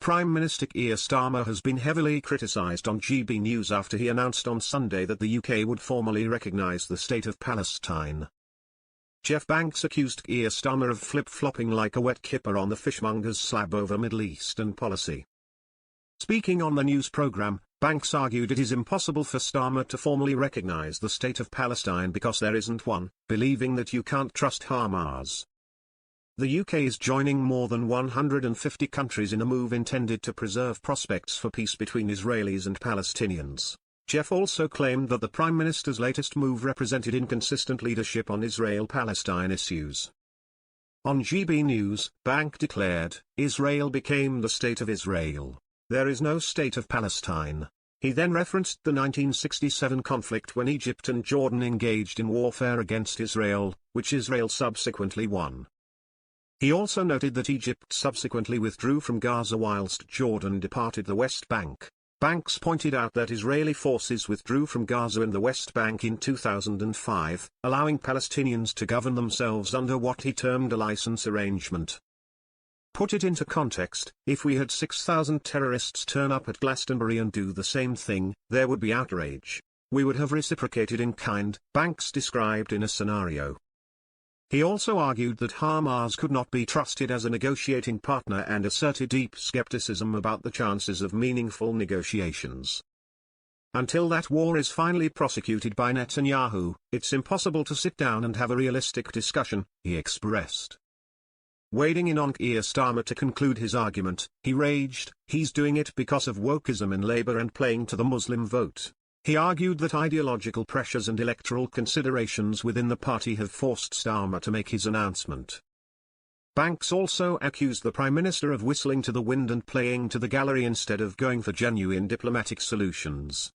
Prime Minister Keir Starmer has been heavily criticised on GB News after he announced on Sunday that the UK would formally recognise the State of Palestine. Jeff Banks accused Keir Starmer of flip-flopping like a wet kipper on the fishmonger's slab over Middle Eastern policy. Speaking on the news programme, Banks argued it is impossible for Starmer to formally recognise the State of Palestine because there isn't one, believing that you can't trust Hamas. The UK is joining more than 150 countries in a move intended to preserve prospects for peace between Israelis and Palestinians. Jeff also claimed that the Prime Minister's latest move represented inconsistent leadership on Israel-Palestine issues. On GB News, Bank declared, "Israel became the State of Israel. There is no State of Palestine." He then referenced the 1967 conflict when Egypt and Jordan engaged in warfare against Israel, which Israel subsequently won. He also noted that Egypt subsequently withdrew from Gaza whilst Jordan departed the West Bank. Banks pointed out that Israeli forces withdrew from Gaza and the West Bank in 2005, allowing Palestinians to govern themselves under what he termed a license arrangement. Put it into context, if we had 6,000 terrorists turn up at Glastonbury and do the same thing, there would be outrage. We would have reciprocated in kind, Banks described in a scenario. He also argued that Hamas could not be trusted as a negotiating partner and asserted deep skepticism about the chances of meaningful negotiations. Until that war is finally prosecuted by Netanyahu, it's impossible to sit down and have a realistic discussion, he expressed. Wading in on Keir Starmer to conclude his argument, he raged, "He's doing it because of wokeism in Labour and playing to the Muslim vote." He argued that ideological pressures and electoral considerations within the party have forced Starmer to make his announcement. Banks also accused the Prime Minister of whistling to the wind and playing to the gallery instead of going for genuine diplomatic solutions.